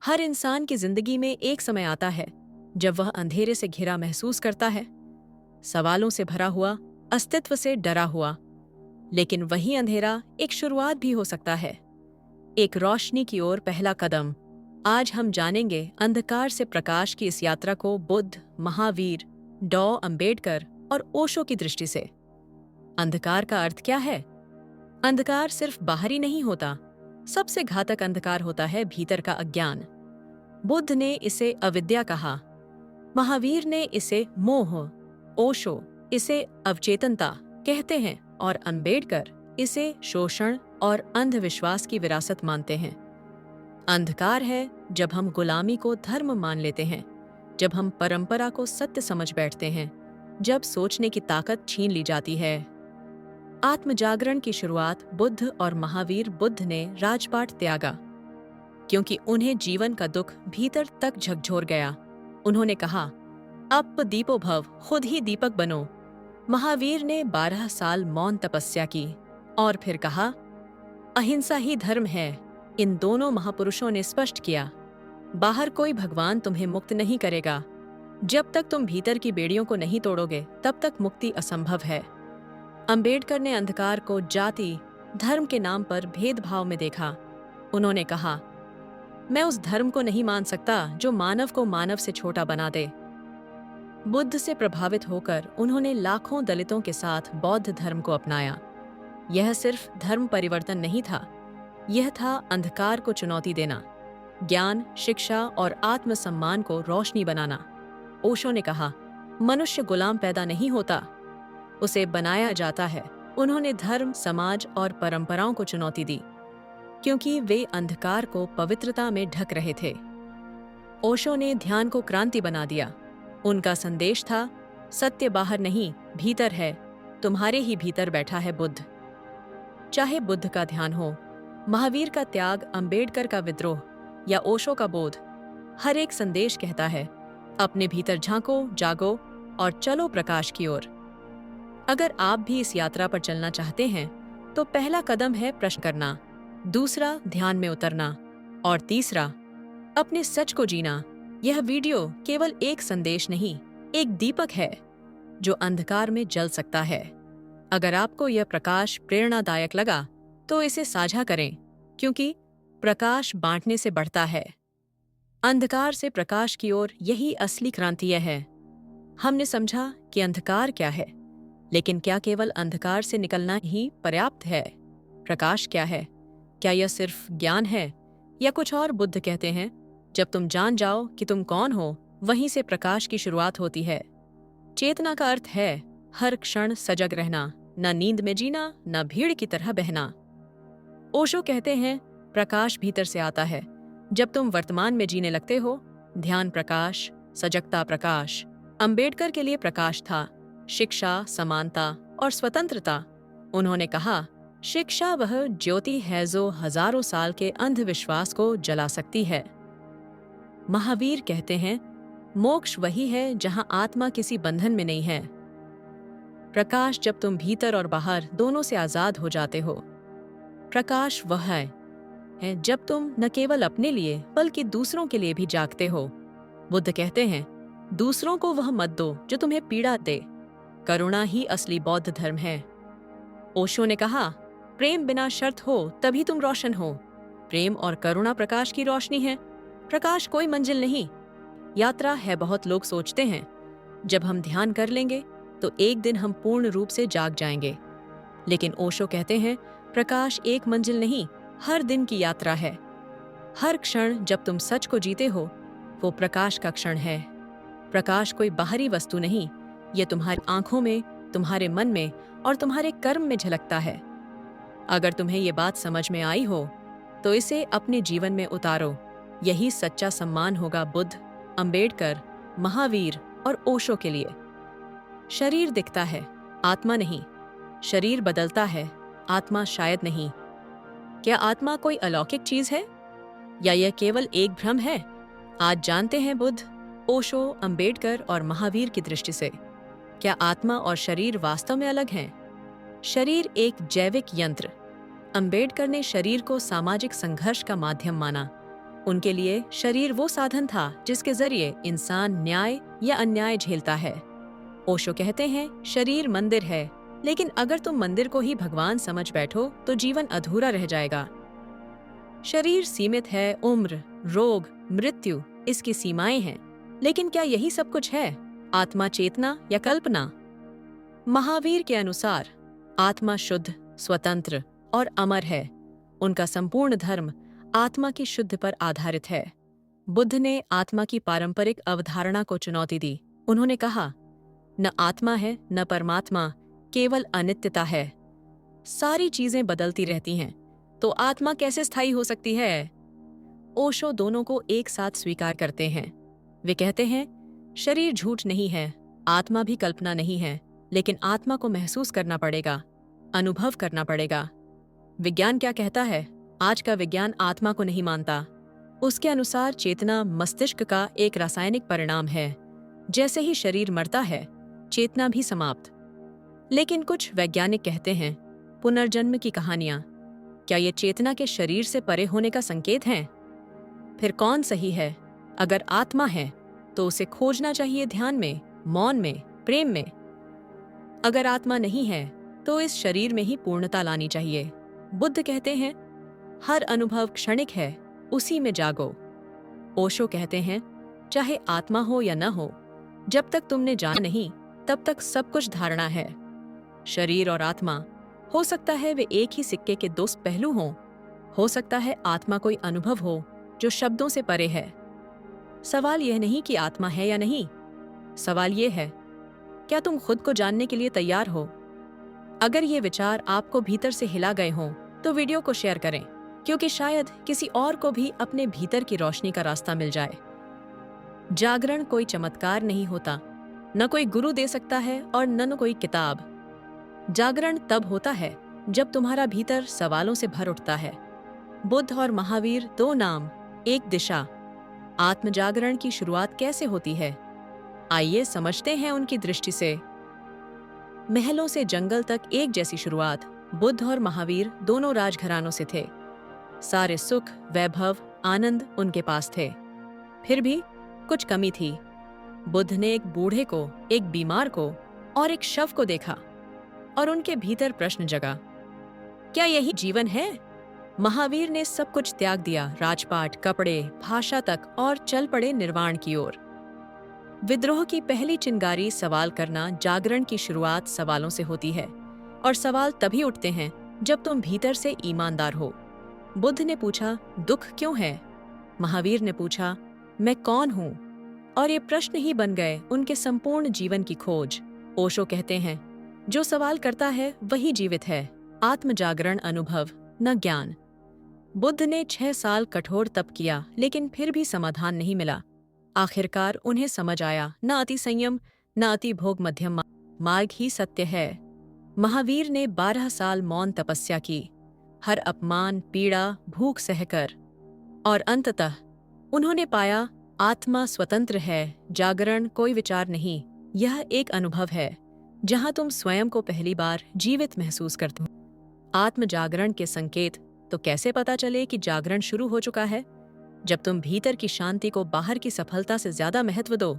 हर इंसान की जिंदगी में एक समय आता है जब वह अंधेरे से घिरा महसूस करता है, सवालों से भरा हुआ, अस्तित्व से डरा हुआ। लेकिन वही अंधेरा एक शुरुआत भी हो सकता है, एक रोशनी की ओर पहला कदम। आज हम जानेंगे अंधकार से प्रकाश की इस यात्रा को बुद्ध, महावीर, डॉ अंबेडकर और ओशो की दृष्टि से। अंधकार का अर्थ क्या है? अंधकार सिर्फ बाहरी नहीं होता, सबसे घातक अंधकार होता है भीतर का अज्ञान। बुद्ध ने इसे अविद्या कहा, महावीर ने इसे मोह, ओशो इसे अवचेतनता कहते हैं और अंबेडकर इसे शोषण और अंधविश्वास की विरासत मानते हैं। अंधकार है जब हम गुलामी को धर्म मान लेते हैं, जब हम परंपरा को सत्य समझ बैठते हैं, जब सोचने की ताकत छीन ली जाती है। आत्मजागरण की शुरुआत बुद्ध और महावीर बुद्ध ने राजपाट त्यागा, क्योंकि उन्हें जीवन का दुख भीतर तक झकझोर गया। उन्होंने कहा, अप दीपो भव, खुद ही दीपक बनो। महावीर ने 12 साल मौन तपस्या की और फिर कहा, अहिंसा ही धर्म है। इन दोनों महापुरुषों ने स्पष्ट किया, बाहर कोई भगवान तुम्हें मुक्त नहीं करेगा। जब तक तुम भीतर की बेड़ियों को नहीं तोड़ोगे, तब तक मुक्ति असंभव है। अंबेडकर ने अंधकार को जाति, धर्म के नाम पर भेदभाव में देखा। उन्होंने कहा, मैं उस धर्म को नहीं मान सकता जो मानव को मानव से छोटा बना दे। बुद्ध से प्रभावित होकर उन्होंने लाखों दलितों के साथ बौद्ध धर्म को अपनाया। यह सिर्फ धर्म परिवर्तन नहीं था, यह था अंधकार को चुनौती देना, ज्ञान, शिक्षा और आत्मसम्मान को रोशनी बनाना। ओशो ने कहा, मनुष्य गुलाम पैदा नहीं होता, उसे बनाया जाता है। उन्होंने धर्म, समाज और परंपराओं को चुनौती दी, क्योंकि वे अंधकार को पवित्रता में ढक रहे थे। ओशो ने ध्यान को क्रांति बना दिया। उनका संदेश था, सत्य बाहर नहीं, भीतर है। तुम्हारे ही भीतर बैठा है बुद्ध। चाहे बुद्ध का ध्यान हो, महावीर का त्याग, अंबेडकर का विद्रोह या ओशो का बोध, हर एक संदेश कहता है, अपने भीतर झांको, जागो और चलो प्रकाश की ओर। अगर आप भी इस यात्रा पर चलना चाहते हैं, तो पहला कदम है प्रश्न करना, दूसरा ध्यान में उतरना और तीसरा अपने सच को जीना। यह वीडियो केवल एक संदेश नहीं, एक दीपक है जो अंधकार में जल सकता है। अगर आपको यह प्रकाश प्रेरणादायक लगा, तो इसे साझा करें, क्योंकि प्रकाश बांटने से बढ़ता है। अंधकार से प्रकाश की ओर, यही असली क्रांति है। हमने समझा कि अंधकार क्या है, लेकिन क्या केवल अंधकार से निकलना ही पर्याप्त है? प्रकाश क्या है? क्या यह सिर्फ ज्ञान है या कुछ और? बुद्ध कहते हैं, जब तुम जान जाओ कि तुम कौन हो, वहीं से प्रकाश की शुरुआत होती है। चेतना का अर्थ है हर क्षण सजग रहना, न नींद में जीना, न भीड़ की तरह बहना। ओशो कहते हैं, प्रकाश भीतर से आता है जब तुम वर्तमान में जीने लगते हो। ध्यान प्रकाश, सजगता प्रकाश। अंबेडकर के लिए प्रकाश था शिक्षा, समानता और स्वतंत्रता। उन्होंने कहा, शिक्षा वह ज्योति है जो हजारों साल के अंधविश्वास को जला सकती है। महावीर कहते हैं, मोक्ष वही है जहां आत्मा किसी बंधन में नहीं है। प्रकाश जब तुम भीतर और बाहर दोनों से आजाद हो जाते हो। प्रकाश वह है जब तुम न केवल अपने लिए बल्कि दूसरों के लिए भी जागते हो। बुद्ध कहते हैं, दूसरों को वह मत दो जो तुम्हें पीड़ा दे। करुणा ही असली बौद्ध धर्म है। ओशो ने कहा, प्रेम बिना शर्त हो तभी तुम रोशन हो। प्रेम और करुणा प्रकाश की रोशनी है। प्रकाश कोई मंजिल नहीं, यात्रा है। बहुत लोग सोचते हैं, जब हम ध्यान कर लेंगे तो एक दिन हम पूर्ण रूप से जाग जाएंगे। लेकिन ओशो कहते हैं, प्रकाश एक मंजिल नहीं, हर दिन की यात्रा है। हर क्षण जब तुम सच को जीते हो, वो प्रकाश का क्षण है। प्रकाश कोई बाहरी वस्तु नहीं, ये तुम्हारी आंखों में, तुम्हारे मन में और तुम्हारे कर्म में झलकता है। अगर तुम्हें ये बात समझ में आई हो, तो इसे अपने जीवन में उतारो। यही सच्चा सम्मान होगा बुद्ध, अंबेडकर, महावीर और ओशो के लिए। शरीर दिखता है, आत्मा नहीं। शरीर बदलता है, आत्मा शायद नहीं। क्या आत्मा कोई अलौकिक चीज है या यह केवल एक भ्रम है? आज जानते हैं बुद्ध, ओशो, अंबेडकर और महावीर की दृष्टि से, क्या आत्मा और शरीर वास्तव में अलग हैं? शरीर एक जैविक यंत्र। अंबेडकर ने शरीर को सामाजिक संघर्ष का माध्यम माना। उनके लिए शरीर वो साधन था जिसके जरिए इंसान न्याय या अन्याय झेलता है। ओशो कहते हैं, शरीर मंदिर है, लेकिन अगर तुम मंदिर को ही भगवान समझ बैठो तो जीवन अधूरा रह जाएगा। शरीर सीमित है, उम्र, रोग, मृत्यु इसकी सीमाएं हैं, लेकिन क्या यही सब कुछ है? आत्मा चेतना या कल्पना? महावीर के अनुसार आत्मा शुद्ध, स्वतंत्र और अमर है। उनका संपूर्ण धर्म आत्मा की शुद्ध पर आधारित है। बुद्ध ने आत्मा की पारंपरिक अवधारणा को चुनौती दी। उन्होंने कहा, न आत्मा है न परमात्मा, केवल अनित्यता है। सारी चीजें बदलती रहती हैं, तो आत्मा कैसे स्थायी हो सकती है? ओशो दोनों को एक साथ स्वीकार करते हैं। वे कहते हैं, शरीर झूठ नहीं है, आत्मा भी कल्पना नहीं है, लेकिन आत्मा को महसूस करना पड़ेगा, अनुभव करना पड़ेगा। विज्ञान क्या कहता है? आज का विज्ञान आत्मा को नहीं मानता। उसके अनुसार चेतना मस्तिष्क का एक रासायनिक परिणाम है। जैसे ही शरीर मरता है, चेतना भी समाप्त। लेकिन कुछ वैज्ञानिक कहते हैं, पुनर्जन्म की कहानियां, क्या ये चेतना के शरीर से परे होने का संकेत हैं? फिर कौन सही है? अगर आत्मा है तो उसे खोजना चाहिए ध्यान में, मौन में, प्रेम में। अगर आत्मा नहीं है तो इस शरीर में ही पूर्णता लानी चाहिए। बुद्ध कहते हैं, हर अनुभव क्षणिक है, उसी में जागो। ओशो कहते हैं, चाहे आत्मा हो या न हो, जब तक तुमने जाना नहीं तब तक सब कुछ धारणा है। शरीर और आत्मा, हो सकता है वे एक ही सिक्के के दो पहलू हों। हो सकता है आत्मा कोई अनुभव हो जो शब्दों से परे है। सवाल यह नहीं कि आत्मा है या नहीं, सवाल यह है, क्या तुम खुद को जानने के लिए तैयार हो? अगर ये विचार आपको भीतर से हिला गए हों तो वीडियो को शेयर करें, क्योंकि शायद किसी और को भी अपने भीतर की रोशनी का रास्ता मिल जाए। जागरण कोई चमत्कार नहीं होता, न कोई गुरु दे सकता है और न कोई किताब। जागरण तब होता है जब तुम्हारा भीतर सवालों से भर उठता है। बुद्ध और महावीर, दो नाम, एक दिशा। आत्म जागरण की शुरुआत कैसे होती है? आइए समझते हैं उनकी दृष्टि से। महलों से जंगल तक एक जैसी शुरुआत। बुद्ध और महावीर दोनों राजघरानों से थे। सारे सुख, वैभव, आनंद उनके पास थे। फिर भी कुछ कमी थी। बुद्ध ने एक बूढ़े को, एक बीमार को और एक शव को देखा और उनके भीतर प्रश्न जगा, क्या यही जीवन है? महावीर ने सब कुछ त्याग दिया, राजपाट, कपड़े, भाषा तक, और चल पड़े निर्वाण की ओर। विद्रोह की पहली चिंगारी सवाल करना। जागरण की शुरुआत सवालों से होती है, और सवाल तभी उठते हैं जब तुम भीतर से ईमानदार हो। बुद्ध ने पूछा, दुख क्यों है? महावीर ने पूछा, मैं कौन हूँ? और ये प्रश्न ही बन गए उनके संपूर्ण जीवन की खोज। ओशो कहते हैं, जो सवाल करता है वही जीवित है। आत्म जागरण अनुभव, न ज्ञान। बुद्ध ने 6 साल कठोर तप किया, लेकिन फिर भी समाधान नहीं मिला। आखिरकार उन्हें समझ आया, न अति संयम न अति भोग, मध्यम मार्ग ही सत्य है। महावीर ने 12 साल मौन तपस्या की, हर अपमान, पीड़ा, भूख सहकर, और अंततः उन्होंने पाया, आत्मा स्वतंत्र है। जागरण कोई विचार नहीं, यह एक अनुभव है जहां तुम स्वयं को पहली बार जीवित महसूस करते हो। आत्म जागरण के संकेत तो कैसे पता चले कि जागरण शुरू हो चुका है? जब तुम भीतर की शांति को बाहर की सफलता से ज्यादा महत्व दो,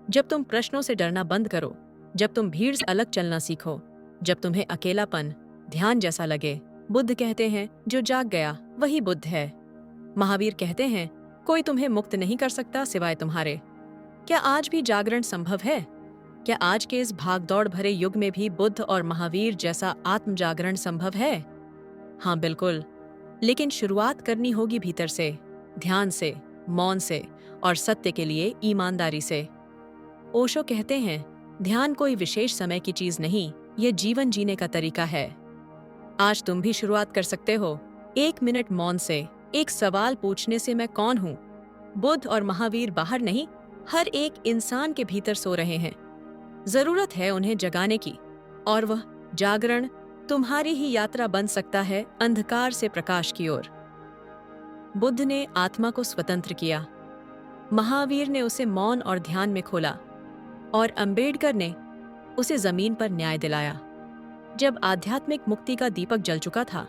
जब तुम प्रश्नों से डरना बंद करो, जब तुम भीड़ से अलग चलना सीखो, जब तुम्हें अकेलापन ध्यान जैसा लगे। बुद्ध कहते हैं, जो जाग गया वही बुद्ध है। महावीर कहते हैं, कोई तुम्हें मुक्त नहीं कर सकता सिवाय तुम्हारे। क्या आज भी जागरण संभव है? क्या आज के इस भागदौड़ भरे युग में भी बुद्ध और महावीर जैसा आत्म जागरण संभव है? हाँ, बिल्कुल। लेकिन शुरुआत करनी होगी भीतर से, ध्यान से, मौन से, और सत्य के लिए ईमानदारी से। ओशो कहते हैं, ध्यान कोई विशेष समय की चीज नहीं, यह जीवन जीने का तरीका है। आज तुम भी शुरुआत कर सकते हो, 1 मिनट मौन से, एक सवाल पूछने से, मैं कौन हूँ? बुद्ध और महावीर बाहर नहीं, हर एक इंसान के भीतर सो रहे हैं। जरूरत है उन्हें जगाने की, और वह जागरण तुम्हारी ही यात्रा बन सकता है अंधकार से प्रकाश की ओर। बुद्ध ने आत्मा को स्वतंत्र किया, महावीर ने उसे मौन और ध्यान में खोला, और अंबेडकर ने उसे जमीन पर न्याय दिलाया। जब आध्यात्मिक मुक्ति का दीपक जल चुका था,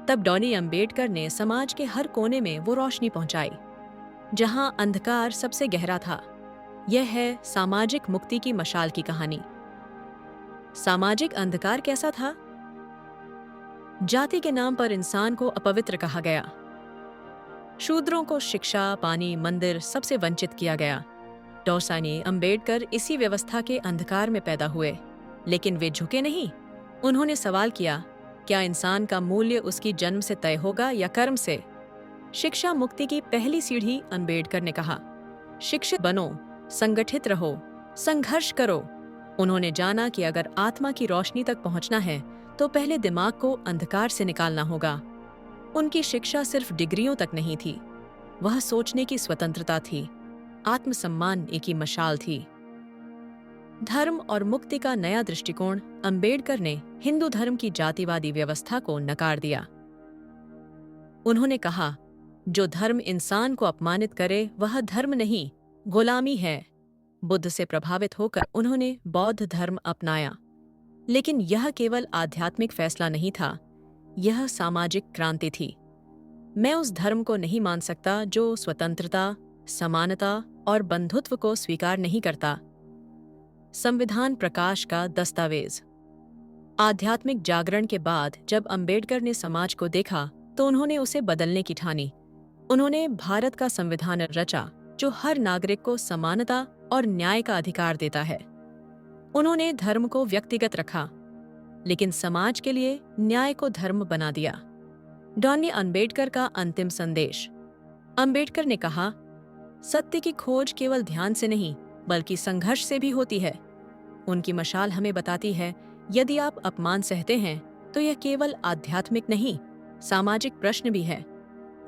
तब डॉनी अंबेडकर ने समाज के हर कोने में वो रोशनी पहुंचाई जहां अंधकार सबसे गहरा था। यह है सामाजिक मुक्ति की मशाल की कहानी। सामाजिक अंधकार कैसा था? जाति के नाम पर इंसान को अपवित्र कहा गया। शूद्रों को शिक्षा, पानी, मंदिर सबसे वंचित किया गया। डॉसानी अंबेडकर इसी व्यवस्था के अंधकार में पैदा हुए, लेकिन वे झुके नहीं। उन्होंने सवाल किया, क्या इंसान का मूल्य उसकी जन्म से तय होगा या कर्म से? शिक्षा मुक्ति की पहली सीढ़ी, अंबेडकर ने कहा, शिक्षित बनो, संगठित रहो, संघर्ष करो। उन्होंने जाना कि अगर आत्मा की रोशनी तक पहुंचना है तो पहले दिमाग को अंधकार से निकालना होगा। उनकी शिक्षा सिर्फ डिग्रियों तक नहीं थी, वह सोचने की स्वतंत्रता थी, आत्मसम्मान की मशाल थी। धर्म और मुक्ति का नया दृष्टिकोण, अंबेडकर ने हिंदू धर्म की जातिवादी व्यवस्था को नकार दिया। उन्होंने कहा, जो धर्म इंसान को अपमानित करे वह धर्म नहीं, गुलामी है। बुद्ध से प्रभावित होकर उन्होंने बौद्ध धर्म अपनाया, लेकिन यह केवल आध्यात्मिक फैसला नहीं था, यह सामाजिक क्रांति थी। मैं उस धर्म को नहीं मान सकता जो स्वतंत्रता, समानता और बंधुत्व को स्वीकार नहीं करता। संविधान प्रकाश का दस्तावेज। आध्यात्मिक जागरण के बाद जब अंबेडकर ने समाज को देखा तो उन्होंने उसे बदलने की ठानी। उन्होंने भारत का संविधान रचा जो हर नागरिक को समानता और न्याय का अधिकार देता है। उन्होंने धर्म को व्यक्तिगत रखा, लेकिन समाज के लिए न्याय को धर्म बना दिया। डॉनी अंबेडकर का अंतिम संदेश। अंबेडकर ने कहा, सत्य की खोज केवल ध्यान से नहीं बल्कि संघर्ष से भी होती है। उनकी मशाल हमें बताती है, यदि आप अपमान सहते हैं तो यह केवल आध्यात्मिक नहीं, सामाजिक प्रश्न भी है।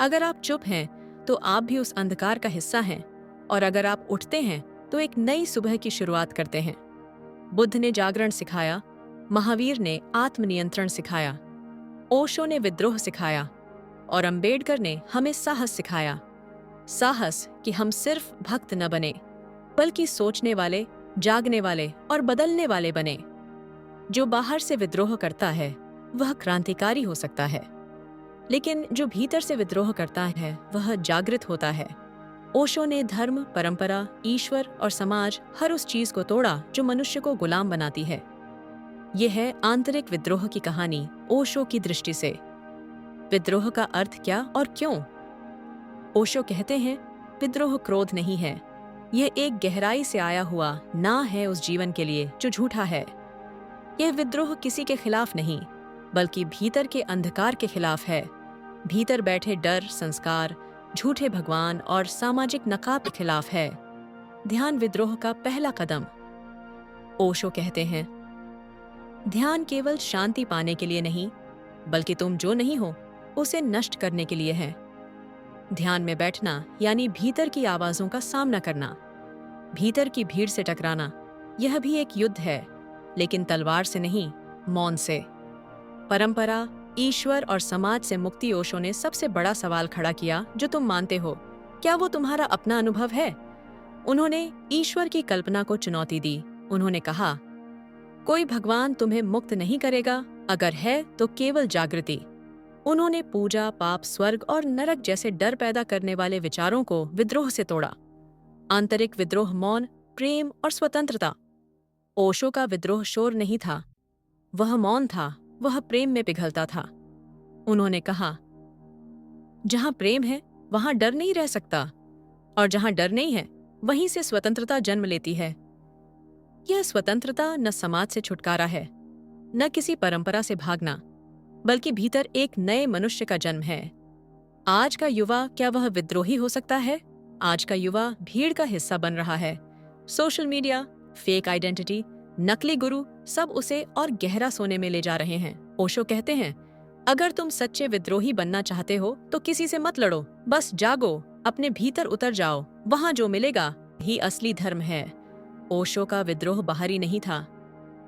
अगर आप चुप हैं तो आप भी उस अंधकार का हिस्सा हैं, और अगर आप उठते हैं तो एक नई सुबह की शुरुआत करते हैं। बुद्ध ने जागरण सिखाया, महावीर ने आत्मनियंत्रण सिखाया, ओशो ने विद्रोह सिखाया, और अंबेडकर ने हमें साहस सिखाया। साहस कि हम सिर्फ भक्त न बने बल्कि सोचने वाले, जागने वाले और बदलने वाले बने। जो बाहर से विद्रोह करता है वह क्रांतिकारी हो सकता है, लेकिन जो भीतर से विद्रोह करता है वह जागृत होता है। ओशो ने धर्म, परंपरा, ईश्वर और समाज, हर उस चीज को तोड़ा जो मनुष्य को गुलाम बनाती है। यह है आंतरिक विद्रोह की कहानी ओशो की दृष्टि से। विद्रोह का अर्थ क्या और क्यों? ओशो कहते हैं, विद्रोह क्रोध नहीं है, यह एक गहराई से आया हुआ ना है उस जीवन के लिए जो झूठा है। यह विद्रोह किसी के खिलाफ नहीं बल्कि भीतर के अंधकार के खिलाफ है। भीतर बैठे डर, संस्कार, झूठे भगवान और सामाजिक नकाब के खिलाफ है। ध्यान विद्रोह का पहला कदम। ओशो कहते हैं, ध्यान केवल शांति पाने के लिए नहीं बल्कि तुम जो नहीं हो उसे नष्ट करने के लिए है। ध्यान में बैठना यानी भीतर की आवाजों का सामना करना, भीतर की भीड़ से टकराना। यह भी एक युद्ध है, लेकिन तलवार से नहीं, मौन से। परंपरा, ईश्वर और समाज से मुक्ति। ओशो ने सबसे बड़ा सवाल खड़ा किया, जो तुम मानते हो, क्या वो तुम्हारा अपना अनुभव है? उन्होंने ईश्वर की कल्पना को चुनौती दी। उन्होंने कहा, कोई भगवान तुम्हें मुक्त नहीं करेगा, अगर है तो केवल जागृति। उन्होंने पूजा, पाप, स्वर्ग और नरक जैसे डर पैदा करने वाले विचारों को विद्रोह से तोड़ा। आंतरिक विद्रोह, मौन, प्रेम और स्वतंत्रता। ओशो का विद्रोह शोर नहीं था, वह मौन था, वह प्रेम में पिघलता था। उन्होंने कहा, जहां प्रेम है वहां डर नहीं रह सकता, और जहां डर नहीं है वहीं से स्वतंत्रता जन्म लेती है। यह स्वतंत्रता न समाज से छुटकारा है, न किसी परंपरा से भागना, बल्कि भीतर एक नए मनुष्य का जन्म है। आज का युवा, क्या वह विद्रोही हो सकता है? आज का युवा भीड़ का हिस्सा बन रहा है। सोशल मीडिया, फेक आइडेंटिटी, नकली गुरु सब उसे और गहरा सोने में ले जा रहे हैं। ओशो कहते हैं, अगर तुम सच्चे विद्रोही बनना चाहते हो तो किसी से मत लड़ो, बस जागो, अपने भीतर उतर जाओ, वहां जो मिलेगा ही असली धर्म है। ओशो का विद्रोह बाहरी नहीं था,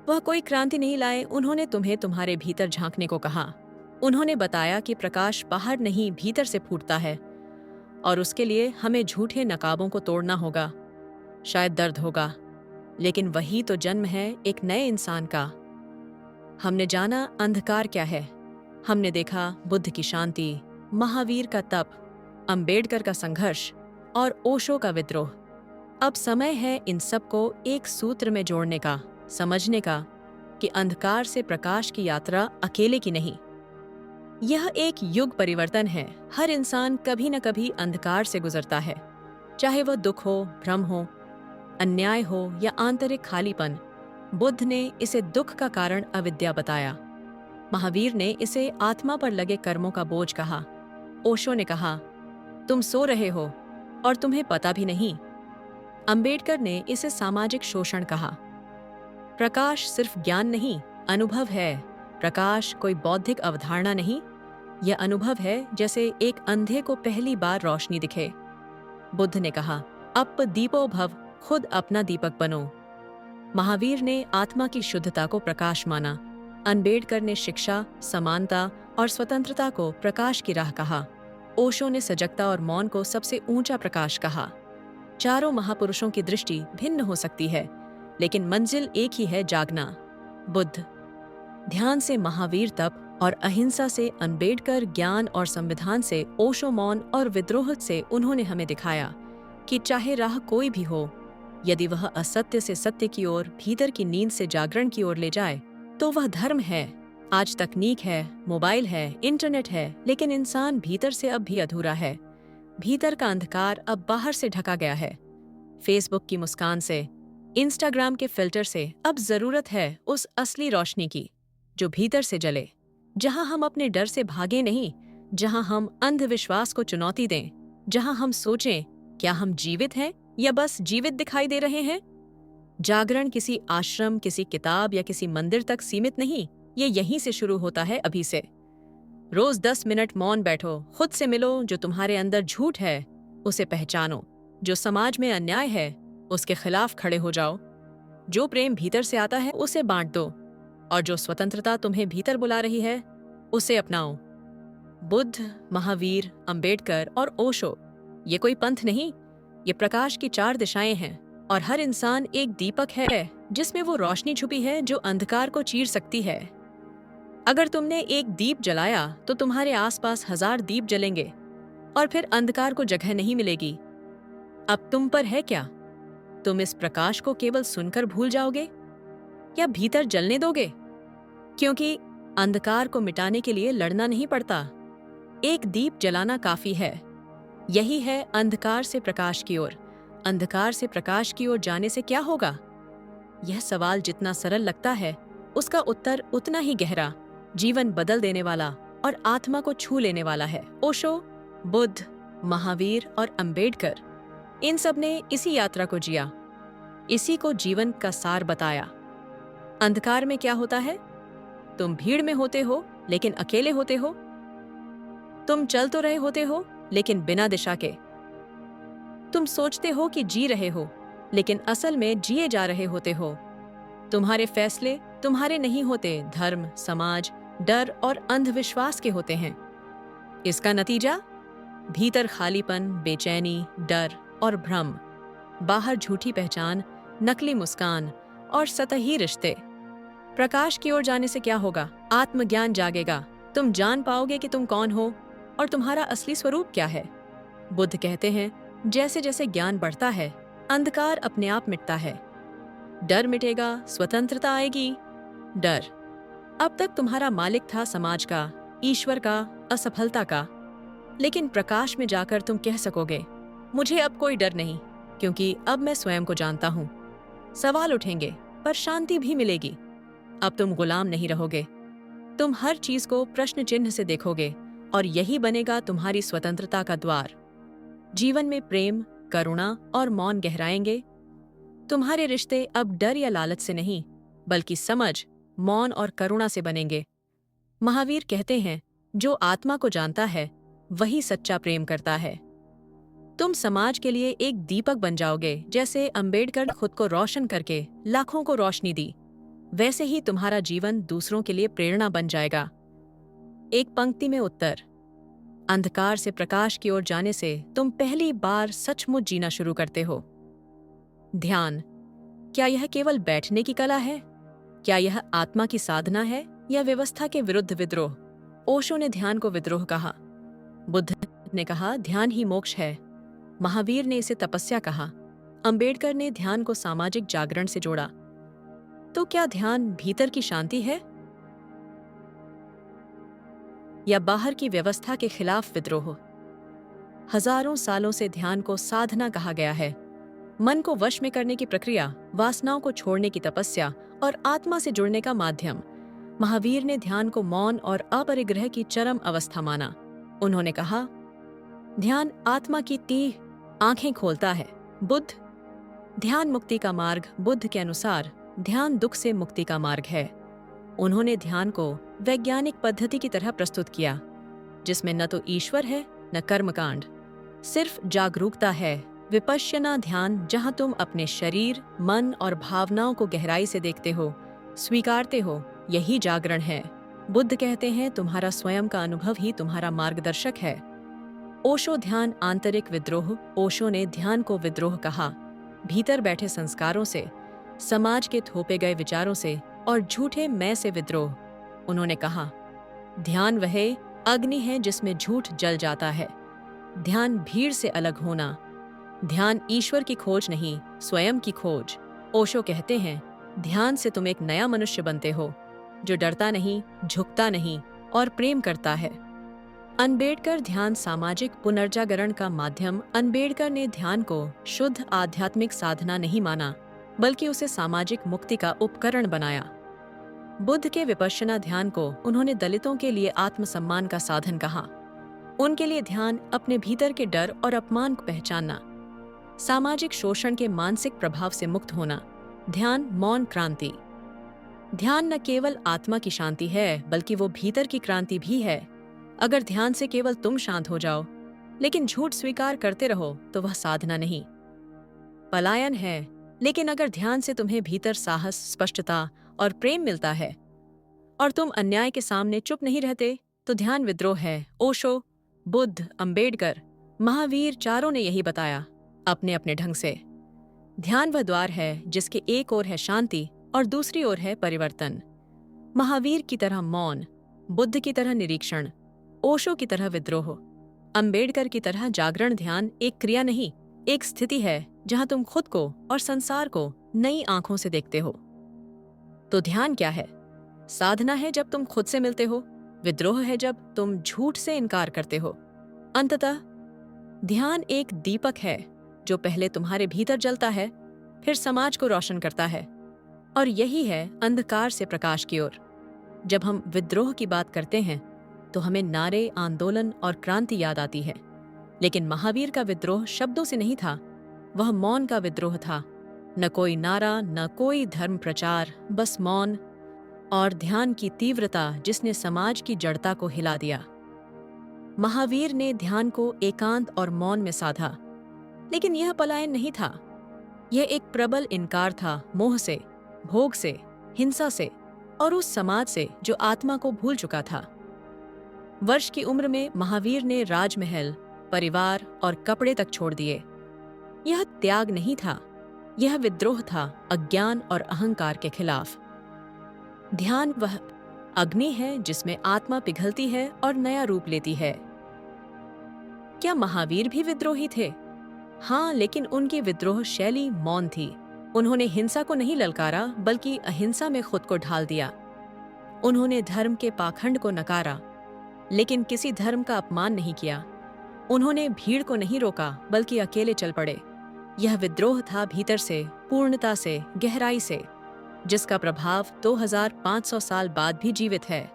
वह कोई क्रांति नहीं लाए। उन्होंने तुम्हें तुम्हारे भीतर झांकने को कहा। उन्होंने बताया कि प्रकाश बाहर नहीं भीतर से फूटता है, और उसके लिए हमें झूठे नकाबों को तोड़ना होगा। शायद दर्द होगा, लेकिन वही तो जन्म है एक नए इंसान का। हमने जाना अंधकार क्या है, हमने देखा बुद्ध की शांति, महावीर का तप, अंबेडकर का संघर्ष और ओशो का विद्रोह। अब समय है इन सब को एक सूत्र में जोड़ने का, समझने का कि अंधकार से प्रकाश की यात्रा अकेले की नहीं। यह एक युग परिवर्तन है। हर इंसान कभी न कभी अंधकार से गुजरता है, चाहे वह दुख हो, भ्रम हो, अन्याय हो या आंतरिक खालीपन। बुद्ध ने इसे दुख का कारण अविद्या बताया। महावीर ने इसे आत्मा पर लगे कर्मों का बोझ कहा। ओशो ने कहा, तुम सो रहे हो और तुम्हें पता भी नहीं। अंबेडकर ने इसे सामाजिक शोषण कहा। प्रकाश सिर्फ ज्ञान नहीं, अनुभव है। प्रकाश कोई बौद्धिक अवधारणा नहीं, यह अनुभव है, जैसे एक अंधे को पहली बार रोशनी दिखे। बुद्ध ने कहा, अप दीपो भव, खुद अपना दीपक बनो। महावीर ने आत्मा की शुद्धता को प्रकाश माना। अंबेडकर ने शिक्षा, समानता और स्वतंत्रता को प्रकाश की राह कहा। ओशो ने सजगता और मौन को सबसे ऊंचा प्रकाश कहा। चारों महापुरुषों की दृष्टि भिन्न हो सकती है, लेकिन मंजिल एक ही है, जागना। बुद्ध ध्यान से, महावीर तप और अहिंसा से, अंबेडकर ज्ञान और संविधान से, ओशो मौन और विद्रोह से उन्होंने हमें दिखाया कि चाहे राह कोई भी हो, यदि वह असत्य से सत्य की ओर, भीतर की नींद से जागरण की ओर ले जाए, तो वह धर्म है। आज तकनीक है, मोबाइल है, इंटरनेट है, लेकिन इंसान भीतर से अब भी अधूरा है। भीतर का अंधकार अब बाहर से ढका गया है। फेसबुक की मुस्कान से, इंस्टाग्राम के फिल्टर से अब जरूरत है उस असली रोशनी की, जो भीतर से जले, जहां हम अपने डर से भागे नहीं, जहां हम अंधविश्वास को चुनौती दें, जहां हम सोचें, क्या हम जीवित हैं या बस जीवित दिखाई दे रहे हैं। जागरण किसी आश्रम, किसी किताब या किसी मंदिर तक सीमित नहीं, ये यहीं से शुरू होता है, अभी से। रोज 10 मिनट मौन बैठो, खुद से मिलो। जो तुम्हारे अंदर झूठ है उसे पहचानो, जो समाज में अन्याय है उसके खिलाफ खड़े हो जाओ, जो प्रेम भीतर से आता है उसे बांट दो, और जो स्वतंत्रता तुम्हें भीतर बुला रही है उसे अपनाओ। बुद्ध, महावीर, अंबेडकर और ओशो, ये कोई पंथ नहीं, ये प्रकाश की 4 दिशाएं हैं, और हर इंसान एक दीपक है जिसमें वो रोशनी छुपी है जो अंधकार को चीर सकती है। अगर तुमने एक दीप जलाया तो तुम्हारे आसपास 1000 दीप जलेंगे और फिर अंधकार को जगह नहीं मिलेगी। अब तुम पर है क्या? तुम इस प्रकाश को केवल सुनकर भूल जाओगे या भीतर जलने दोगे? क्योंकि अंधकार को मिटाने के लिए लड़ना नहीं पड़ता, एक दीप जलाना काफी है। यही है अंधकार से प्रकाश की ओर। अंधकार से प्रकाश की ओर जाने से क्या होगा? यह सवाल जितना सरल लगता है, उसका उत्तर उतना ही गहरा, जीवन बदल देने वाला और आत्मा को छू लेने वाला है। ओशो, बुद्ध, महावीर और अंबेडकर, इन सब ने इसी यात्रा को जिया, इसी को जीवन का सार बताया। अंधकार में क्या होता है? तुम भीड़ में होते हो लेकिन अकेले होते हो। तुम चल तो रहे होते हो लेकिन बिना दिशा के। तुम सोचते हो कि जी रहे हो, लेकिन असल में जिए जा रहे होते हो। तुम्हारे फैसले तुम्हारे नहीं होते, धर्म, समाज, डर और अंधविश्वास के होते हैं। इसका नतीजा? भीतर खालीपन, बेचैनी, डर और भ्रम, बाहर झूठी पहचान, नकली मुस्कान और सतही रिश्ते। प्रकाश की ओर जाने से क्या होगा? आत्मज्ञान जागेगा। तुम जान पाओगे कि तुम कौन हो और तुम्हारा असली स्वरूप क्या है। बुद्ध कहते हैं, जैसे जैसे ज्ञान बढ़ता है, अंधकार अपने आप मिटता है। डर मिटेगा, स्वतंत्रता आएगी। डर अब तक तुम्हारा मालिक था, समाज का, ईश्वर का, असफलता का। लेकिन प्रकाश में जाकर तुम कह सकोगे, मुझे अब कोई डर नहीं, क्योंकि अब मैं स्वयं को जानता हूँ। सवाल उठेंगे पर शांति भी मिलेगी। अब तुम गुलाम नहीं रहोगे। तुम हर चीज को प्रश्न चिन्ह से देखोगे और यही बनेगा तुम्हारी स्वतंत्रता का द्वार। जीवन में प्रेम, करुणा और मौन गहराएंगे। तुम्हारे रिश्ते अब डर या लालच से नहीं, बल्कि समझ, मौन और करुणा से बनेंगे। महावीर कहते हैं, जो आत्मा को जानता है वही सच्चा प्रेम करता है। तुम समाज के लिए एक दीपक बन जाओगे। जैसे अंबेडकर ने खुद को रोशन करके लाखों को रोशनी दी, वैसे ही तुम्हारा जीवन दूसरों के लिए प्रेरणा बन जाएगा। एक पंक्ति में उत्तर: अंधकार से प्रकाश की ओर जाने से तुम पहली बार सचमुच जीना शुरू करते हो। ध्यान, क्या यह केवल बैठने की कला है? क्या यह आत्मा की साधना है या व्यवस्था के विरुद्ध विद्रोह? ओशो ने ध्यान को विद्रोह कहा। बुद्ध ने कहा ध्यान ही मोक्ष है। महावीर ने इसे तपस्या कहा। अंबेडकर ने ध्यान को सामाजिक जागरण से जोड़ा। तो क्या ध्यान भीतर की शांति है या बाहर की व्यवस्था के खिलाफ विद्रोह? हजारों सालों से ध्यान को साधना कहा गया है। मन को वश में करने की प्रक्रिया, वासनाओं को छोड़ने की तपस्या और आत्मा से जुड़ने का माध्यम। महावीर ने ध्यान को मौन और अपरिग्रह की चरम अवस्था माना। उन्होंने कहा, ध्यान आत्मा की 3 आंखें खोलता है। बुद्ध, ध्यान मुक्ति का मार्ग। बुद्ध के अनुसार ध्यान दुख से मुक्ति का मार्ग है। उन्होंने ध्यान को वैज्ञानिक पद्धति की तरह प्रस्तुत किया, जिसमें न तो ईश्वर है न कर्मकांड, सिर्फ जागरूकता है। विपश्यना ध्यान, जहां तुम अपने शरीर, मन और भावनाओं को गहराई से देखते हो, स्वीकारते हो, यही जागरण है। बुद्ध कहते हैं तुम्हारा स्वयं का अनुभव ही तुम्हारा मार्गदर्शक है। ओशो, ध्यान आंतरिक विद्रोह। ओशो ने ध्यान को विद्रोह कहा। भीतर बैठे संस्कारों से, समाज के थोपे गए विचारों से और झूठे मैं से विद्रोह। उन्होंने कहा, ध्यान वह अग्नि है जिसमें झूठ जल जाता है। ध्यान भीड़ से अलग होना। ध्यान ईश्वर की खोज नहीं, स्वयं की खोज। ओशो कहते हैं, ध्यान से तुम एक नया मनुष्य बनते हो, जो डरता नहीं, झुकता नहीं और प्रेम करता है। अंबेडकर, ध्यान सामाजिक पुनर्जागरण का माध्यम। अंबेडकर ने ध्यान को शुद्ध आध्यात्मिक साधना नहीं माना, बल्कि उसे सामाजिक मुक्ति का उपकरण बनाया। बुद्ध के विपश्यना ध्यान को उन्होंने दलितों के लिए आत्मसम्मान का साधन कहा। उनके लिए ध्यान अपने भीतर के डर और अपमान को पहचानना, सामाजिक शोषण के मानसिक प्रभाव से मुक्त होना। ध्यान मौन क्रांति। ध्यान न केवल आत्मा की शांति है, बल्कि वो भीतर की क्रांति भी है। अगर ध्यान से केवल तुम शांत हो जाओ, लेकिन झूठ स्वीकार करते रहो, तो वह साधना नहीं, पलायन है। लेकिन अगर ध्यान से तुम्हें भीतर साहस, स्पष्टता और प्रेम मिलता है, और तुम अन्याय के सामने चुप नहीं रहते, तो ध्यान विद्रोह है। ओशो, बुद्ध, अंबेडकर, महावीर, चारों ने यही बताया, अपने अपने ढंग से। ध्यान वह द्वार है जिसके एक ओर है शांति और दूसरी ओर है परिवर्तन। महावीर की तरह मौन, बुद्ध की तरह निरीक्षण, ओशो की तरह विद्रोह, अंबेडकर की तरह जागरण। ध्यान एक क्रिया नहीं, एक स्थिति है जहां तुम खुद को और संसार को नई आंखों से देखते हो। तो ध्यान क्या है? साधना है जब तुम खुद से मिलते हो, विद्रोह है जब तुम झूठ से इनकार करते हो। अंततः ध्यान एक दीपक है जो पहले तुम्हारे भीतर जलता है, फिर समाज को रोशन करता है, और यही है अंधकार से प्रकाश की ओर। जब हम विद्रोह की बात करते हैं तो हमें नारे, आंदोलन और क्रांति याद आती है, लेकिन महावीर का विद्रोह शब्दों से नहीं था, वह मौन का विद्रोह था। न कोई नारा, न कोई धर्म प्रचार, बस मौन और ध्यान की तीव्रता जिसने समाज की जड़ता को हिला दिया। महावीर ने ध्यान को एकांत और मौन में साधा, लेकिन यह पलायन नहीं था, यह एक प्रबल इनकार था मोह से, भोग से, हिंसा से और उस समाज से जो आत्मा को भूल चुका था। वर्ष की उम्र में महावीर ने राजमहल, परिवार और कपड़े तक छोड़ दिए। यह त्याग नहीं था, यह विद्रोह था अज्ञान और अहंकार के खिलाफ। ध्यान वह अग्नि है जिसमें आत्मा पिघलती है और नया रूप लेती है। क्या महावीर भी विद्रोही थे? हाँ, लेकिन उनकी विद्रोह शैली मौन थी। उन्होंने हिंसा को नहीं ललकारा, बल्कि अहिंसा में खुद को ढाल दिया। उन्होंने धर्म के पाखंड को नकारा, लेकिन किसी धर्म का अपमान नहीं किया। उन्होंने भीड़ को नहीं रोका, बल्कि अकेले चल पड़े। यह विद्रोह था भीतर से, पूर्णता से, गहराई से, जिसका प्रभाव 2500 साल बाद भी जीवित है।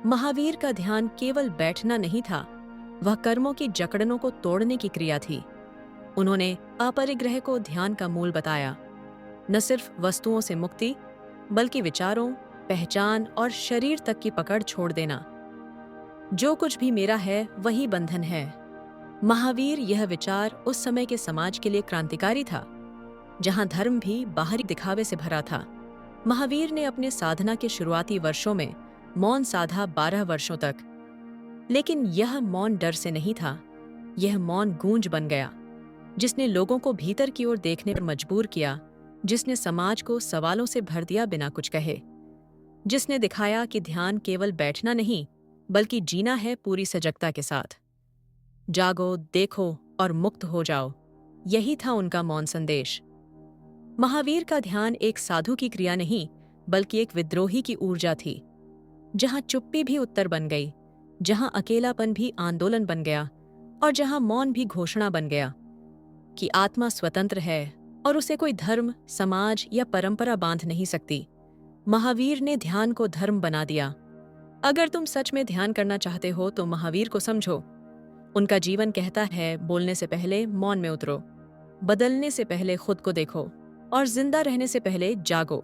महावीर का ध्यान केवल बैठना नहीं था, वह कर्मों की जकड़नों को तोड़ने की क्रिया थी। उन्होंने अपरिग्रह को ध्यान का मूल बताया। न सिर्फ वस्तुओं से मुक्ति, बल्कि विचारों, पहचान और शरीर तक की पकड़ छोड़ देना। जो कुछ भी मेरा है वही बंधन है। महावीर यह विचार उस समय के समाज के लिए क्रांतिकारी था, जहां धर्म भी बाहरी दिखावे से भरा था। महावीर ने अपने साधना के शुरुआती वर्षों में मौन साधा 12 वर्षों तक, लेकिन यह मौन डर से नहीं था, यह मौन गूंज बन गया, जिसने लोगों को भीतर की ओर देखने पर मजबूर किया, जिसने समाज को सवालों से भर दिया बिना कुछ कहे, जिसने दिखाया कि ध्यान केवल बैठना नहीं, बल्कि जीना है पूरी सजगता के साथ। जागो, देखो और मुक्त हो जाओ, यही था उनका मौन संदेश। महावीर का ध्यान एक साधु की क्रिया नहीं, बल्कि एक विद्रोही की ऊर्जा थी। जहां चुप्पी भी उत्तर बन गई, जहां अकेलापन भी आंदोलन बन गया और जहां मौन भी घोषणा बन गया कि आत्मा स्वतंत्र है और उसे कोई धर्म, समाज या परंपरा बांध नहीं सकती। महावीर ने ध्यान को धर्म बना दिया। अगर तुम सच में ध्यान करना चाहते हो तो महावीर को समझो। उनका जीवन कहता है, बोलने से पहले मौन में उतरो, बदलने से पहले खुद को देखो और जिंदा रहने से पहले जागो।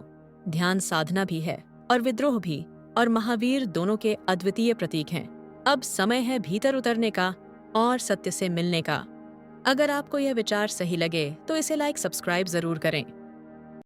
ध्यान साधना भी है और विद्रोह भी, और महावीर दोनों के अद्वितीय प्रतीक हैं। अब समय है भीतर उतरने का और सत्य से मिलने का। अगर आपको यह विचार सही लगे तो इसे लाइक, सब्सक्राइब जरूर करें।